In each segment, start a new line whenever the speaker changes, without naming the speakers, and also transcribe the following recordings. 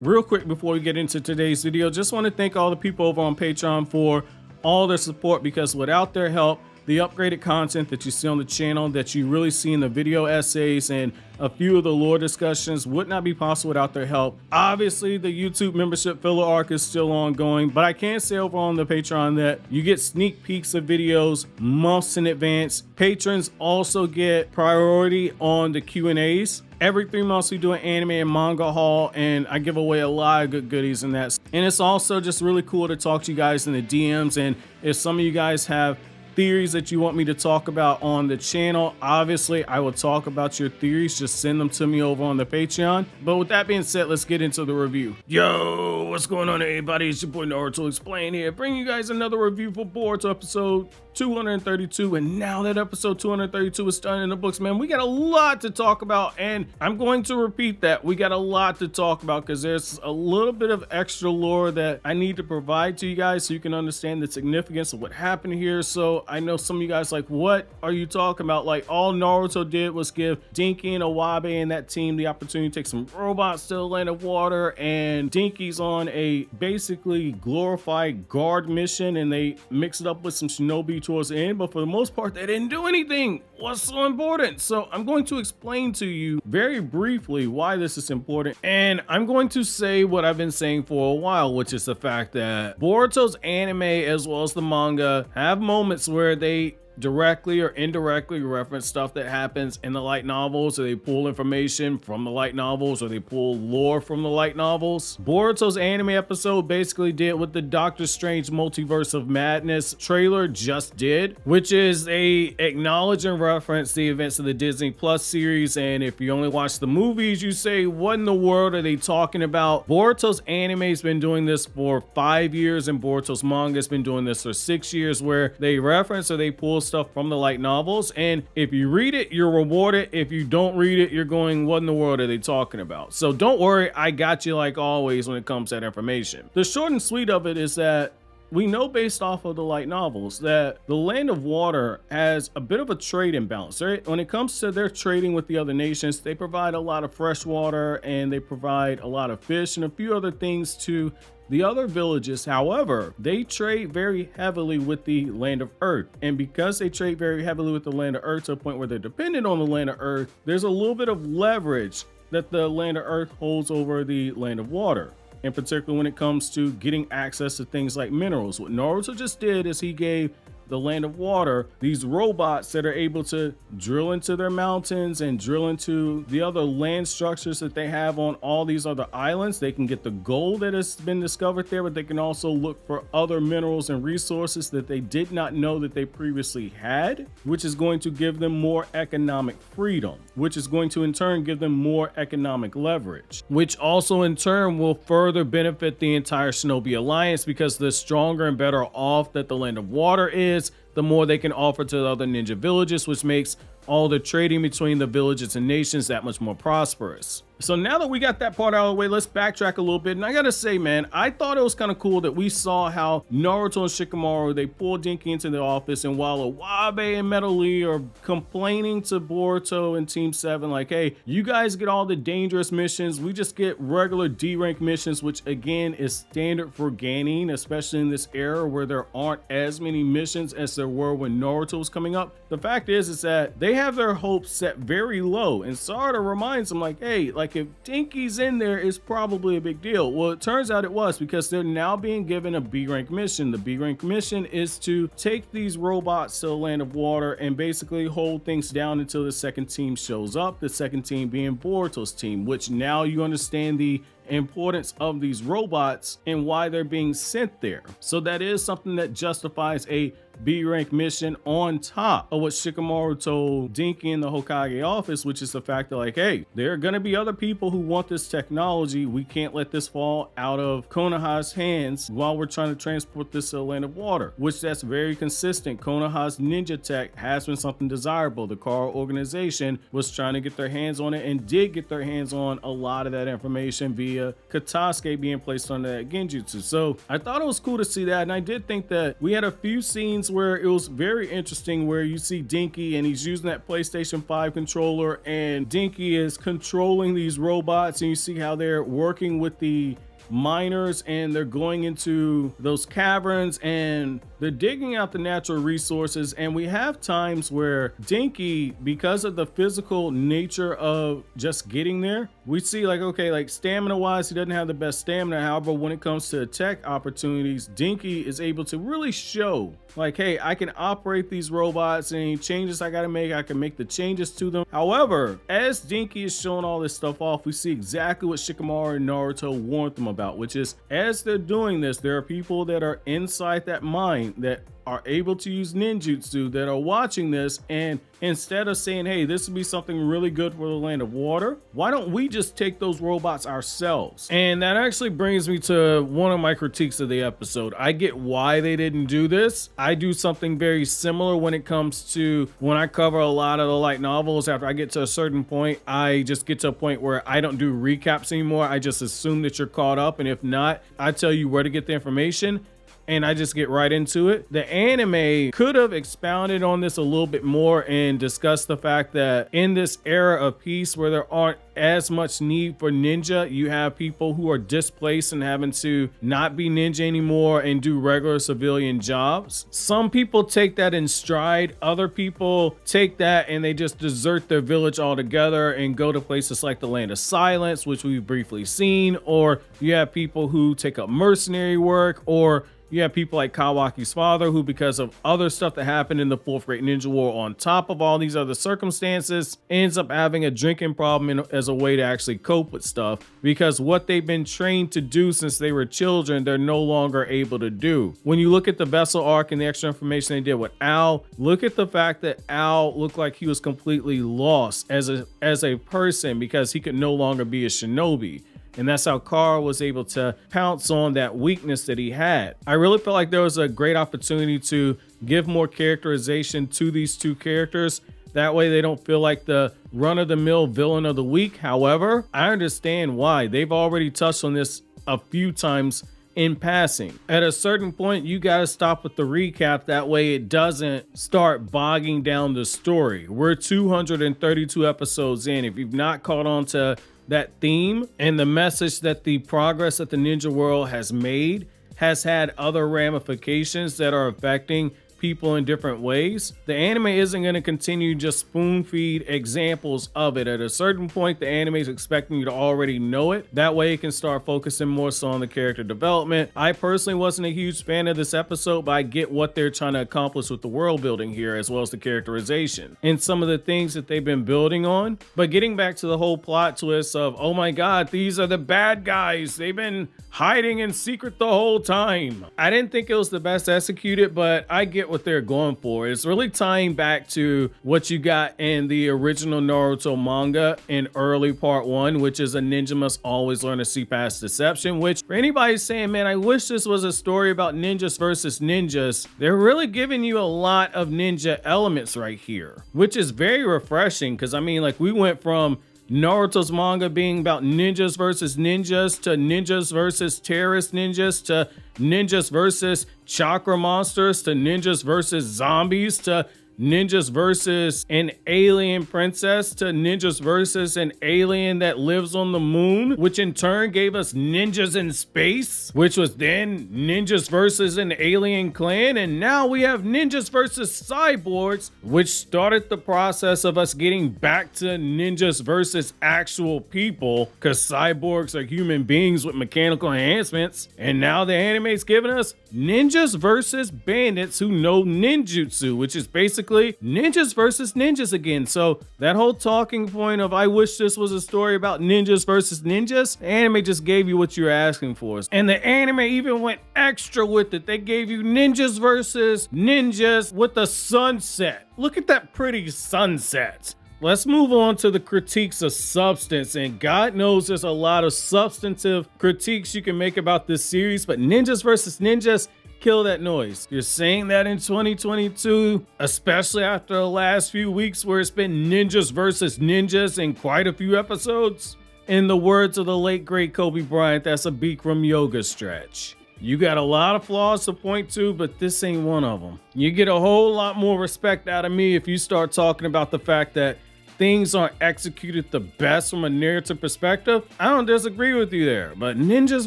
Real quick before we get into today's video, just want to thank all the people over on Patreon for all their support, because without their help, the upgraded content that you see on the channel, that you really see in the video essays and a few of the lore discussions, would not be possible without their help. Obviously, the YouTube membership filler arc is still ongoing, but I can say over on the Patreon that you get sneak peeks of videos months in advance. Patrons also get priority on the Q&As. Every 3 months we do an anime and manga haul, and I give away a lot of good goodies in that. And it's also just really cool to talk to you guys in the DMs, and if some of you guys have theories that you want me to talk about on the channel, obviously I will talk about your theories. Just send them to me over on the Patreon. But with that being said, let's get into the review. Yo, what's going on, everybody? It's your boy Naruto Explain here, bringing you guys another review for Boruto episode 232. And now that episode 232 is done in the books, man, we got a lot to talk about, and I'm going to repeat that. We got a lot to talk about because there's a little bit of extra lore that I need to provide to you guys so you can understand the significance of what happened here. So I know some of you guys like, what are you talking about? Like, all Naruto did was give Denki and Iwabe and that team the opportunity to take some robots to the land of water, and Denki's on a basically glorified guard mission, and they mix it up with some shinobi towards the end, but for the most part they didn't do anything. What's so important? So I'm going to explain to you very briefly why this is important, and I'm going to say what I've been saying for a while, which is the fact that Boruto's anime as well as the manga have moments where they directly or indirectly reference stuff that happens in the light novels, or they pull information from the light novels, or they pull lore from the light novels. Boruto's anime episode basically did what the Doctor Strange Multiverse of Madness trailer just did, which is they acknowledge and reference the events of the Disney Plus series. And if you only watch the movies, you say, what in the world are they talking about? Boruto's anime has been doing this for 5 years, and Boruto's manga has been doing this for 6 years, where they reference or they pull stuff from the light novels, and if you read it, you're rewarded. If you don't read it, you're going, what in the world are they talking about? So don't worry, I got you like always when it comes to that information. The short and sweet of it is that we know, based off of the light novels, that the land of water has a bit of a trade imbalance, right? When it comes to their trading with the other nations, they provide a lot of fresh water, and they provide a lot of fish and a few other things to the other villages. However, they trade very heavily with the land of Earth. And because they trade very heavily with the land of Earth to a point where they're dependent on the land of Earth, there's a little bit of leverage that the land of Earth holds over the land of water. In particular, when it comes to getting access to things like minerals. What Naruto just did is he gave the land of water these robots that are able to drill into their mountains and drill into the other land structures that they have on all these other islands. They can get the gold that has been discovered there, but they can also look for other minerals and resources that they did not know that they previously had, which is going to give them more economic freedom, which is going to in turn give them more economic leverage, which also in turn will further benefit the entire Shinobi Alliance, because the stronger and better off that the land of water is, the more they can offer to the other ninja villages, which makes all the trading between the villages and nations that much more prosperous. So now that we got that part out of the way, let's backtrack a little bit. And I gotta say, man, I thought it was kind of cool that we saw how Naruto and Shikamaru, they pulled Denki into the office, and while Iwabe and Metal Lee are complaining to Boruto and Team 7, like, hey, you guys get all the dangerous missions, we just get regular D-rank missions, which again is standard for Ganin, especially in this era where there aren't as many missions as there were when Naruto was coming up. The fact is that they have their hopes set very low, and Sarada reminds them, like, hey, like, if Denki's in there, it's probably a big deal. Well, it turns out it was, because they're now being given a B-rank mission. The B-rank mission is to take these robots to the land of water and basically hold things down until the second team shows up, the second team being Boruto's team, which now you understand the importance of these robots and why they're being sent there. So that is something that justifies a B-rank mission on top of what Shikamaru told Denki in the Hokage office, which is the fact that, like, hey, there are going to be other people who want this technology. We can't let this fall out of Konoha's hands while we're trying to transport this to the land of water, which that's very consistent. Konoha's ninja tech has been something desirable. The Kara organization was trying to get their hands on it and did get their hands on a lot of that information via Katasuke being placed under that genjutsu. So I thought it was cool to see that, and I did think that we had a few scenes points where it was very interesting, where you see Denki and he's using that PlayStation 5 controller, and Denki is controlling these robots, and you see how they're working with the miners and they're going into those caverns and they're digging out the natural resources. And we have times where Denki, because of the physical nature of just getting there, we see like, okay, like stamina wise, he doesn't have the best stamina. However, when it comes to attack opportunities, Denki is able to really show like, hey, I can operate these robots, and any changes I gotta make, I can make the changes to them. However, as Denki is showing all this stuff off, we see exactly what Shikamaru and Naruto warned them about, which is as they're doing this, there are people that are inside that mine that are able to use ninjutsu that are watching this, and instead of saying, hey, this would be something really good for the land of water, why don't we just take those robots ourselves? And that actually brings me to one of my critiques of the episode. I get why they didn't do this. I do something very similar when it comes to when I cover a lot of the light novels. After I get to a certain point, I just get to a point where I don't do recaps anymore. I just assume that you're caught up, and if not, I tell you where to get the information, and I just get right into it. The anime could have expounded on this a little bit more and discussed the fact that in this era of peace where there aren't as much need for ninja, you have people who are displaced and having to not be ninja anymore and do regular civilian jobs. Some people take that in stride. Other people take that and they just desert their village altogether and go to places like the Land of Silence, which we've briefly seen. Or you have people who take up mercenary work, or you have people like Kawaki's father, who, because of other stuff that happened in the Fourth Great Ninja War, on top of all these other circumstances, ends up having a drinking problem as a way to actually cope with stuff, because what they've been trained to do since they were children, they're no longer able to do. When you look at the vessel arc and the extra information they did with Al, look at the fact that Al looked like he was completely lost as a person, because he could no longer be a shinobi. And that's how Carl was able to pounce on that weakness that he had. I really felt like there was a great opportunity to give more characterization to these two characters. That way they don't feel like the run-of-the-mill villain of the week. However, I understand why. They've already touched on this a few times in passing. At a certain point, you got to stop with the recap. That way it doesn't start bogging down the story. We're 232 episodes in. If you've not caught on to that theme and the message that the progress that the ninja world has made has had other ramifications that are affecting people in different ways, the anime isn't going to continue just spoon feed examples of it. At a certain point, the anime is expecting you to already know it. That way it can start focusing more so on the character development. I personally wasn't a huge fan of this episode, but I get what they're trying to accomplish with the world building here, as well as the characterization and some of the things that they've been building on. But getting back to the whole plot twist of, oh my god, these are the bad guys, they've been hiding in secret the whole time. I didn't think it was the best executed, but I get what they're going for. It's really tying back to what you got in the original Naruto manga in early part 1, which is a ninja must always learn to see past deception, which for anybody saying, man, I wish this was a story about ninjas versus ninjas, they're really giving you a lot of ninja elements right here, which is very refreshing, because I mean, like, we went from Naruto's manga being about ninjas versus ninjas to ninjas versus terrorist ninjas to ninjas versus chakra monsters to ninjas versus zombies to ninjas versus an alien princess to ninjas versus an alien that lives on the moon, which in turn gave us ninjas in space, which was then ninjas versus an alien clan, and now we have ninjas versus cyborgs, which started the process of us getting back to ninjas versus actual people, because cyborgs are human beings with mechanical enhancements. And now the anime's giving us ninjas versus bandits who know ninjutsu, which is basically ninjas versus ninjas again. So that whole talking point of, I wish this was a story about ninjas versus ninjas, the anime just gave you what you're asking for. And the anime even went extra with it. They gave you ninjas versus ninjas with a sunset. Look at that pretty sunset. Let's move on to the critiques of substance, and God knows there's a lot of substantive critiques you can make about this series, but ninjas versus ninjas, kill that noise. You're saying that in 2022, especially after the last few weeks where it's been ninjas versus ninjas in quite a few episodes? In the words of the late great Kobe Bryant, that's a Bikram yoga stretch. You got a lot of flaws to point to, but this ain't one of them. You get a whole lot more respect out of me if you start talking about the fact that things aren't executed the best from a narrative perspective. I don't disagree with you there, but ninjas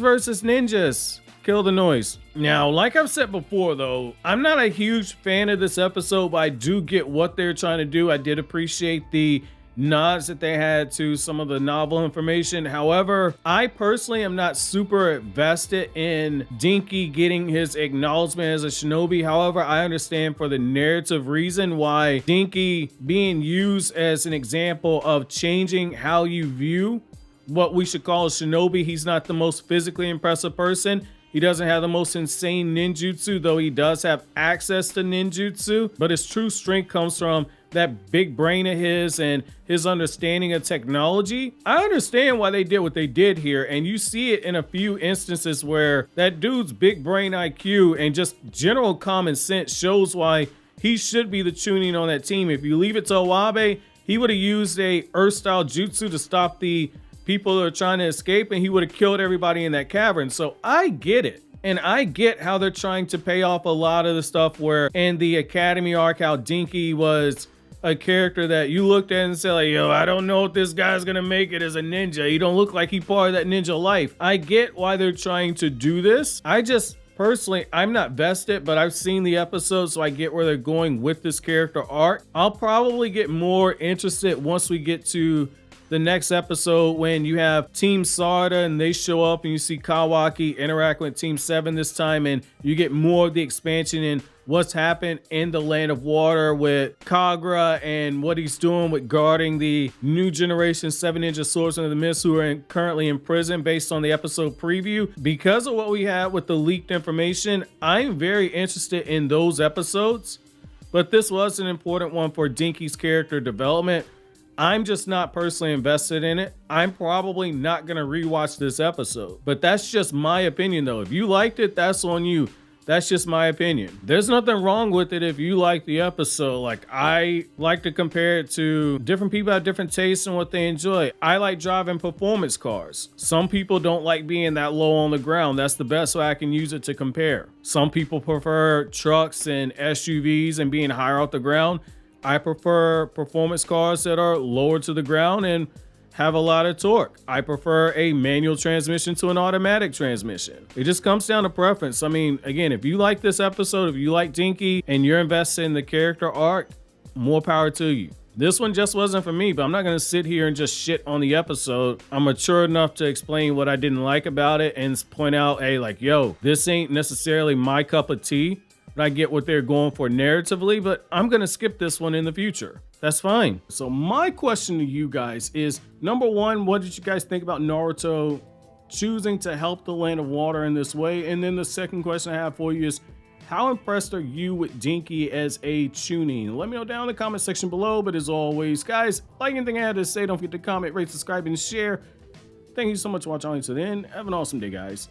versus ninjas. Kill the noise. Now, like I've said before though, I'm not a huge fan of this episode, but I do get what they're trying to do. I did appreciate the nods that they had to some of the novel information. However, I personally am not super vested in Denki getting his acknowledgement as a shinobi. However, I understand for the narrative reason why Denki being used as an example of changing how you view what we should call a shinobi. He's not the most physically impressive person. He doesn't have the most insane ninjutsu, though he does have access to ninjutsu, but his true strength comes from that big brain of his and his understanding of technology. I understand why they did what they did here, and you see it in a few instances where that dude's big brain IQ and just general common sense shows why he should be the tuning on that team. If you leave it to Iwabe, he would have used a Earth-style jutsu to stop the people that are trying to escape, and he would have killed everybody in that cavern. So I get it. And I get how they're trying to pay off a lot of the stuff where in the Academy arc, how Denki was a character that you looked at and said like, yo, I don't know if this guy's gonna make it as a ninja. He don't look like he part of that ninja life. I get why they're trying to do this. I just personally, I'm not vested, but I've seen the episode, so I get where they're going with this character arc. I'll probably get more interested once we get to the next episode when you have Team Sarda and they show up and you see Kawaki interact with Team 7 this time, and you get more of the expansion in what's happened in the Land of Water with Kagura and what he's doing with guarding the new generation 7 Ninja Swordsmen of the Mist who are currently in prison based on the episode preview. Because of what we had with the leaked information, I'm very interested in those episodes, but this was an important one for Denki's character development. I'm just not personally invested in it. I'm probably not going to rewatch this episode, but that's just my opinion though. If you liked it, that's on you. That's just my opinion. There's nothing wrong with it if you like the episode. Like, I like to compare it to different people have different tastes and what they enjoy. I like driving performance cars. Some people don't like being that low on the ground. That's the best way I can use it to compare. Some people prefer trucks and SUVs and being higher off the ground. I prefer performance cars that are lower to the ground and have a lot of torque. I prefer a manual transmission to an automatic transmission. It just comes down to preference. I mean, again, if you like this episode, if you like Denki and you're invested in the character arc, more power to you. This one just wasn't for me, but I'm not gonna sit here and just shit on the episode. I'm mature enough to explain what I didn't like about it and point out, hey, like, yo, this ain't necessarily my cup of tea. But I get what they're going for narratively, but I'm gonna skip this one in the future. That's fine. So my question to you guys is, number one, what did you guys think about Naruto choosing to help the Land of Water in this way? And then the second question I have for you is, how impressed are you with Denki as a tuning? Let me know down in the comment section below. But as always, guys, like anything I had to say, don't forget to comment, rate, subscribe, and share. Thank you so much for watching until the end. Have an awesome day, guys.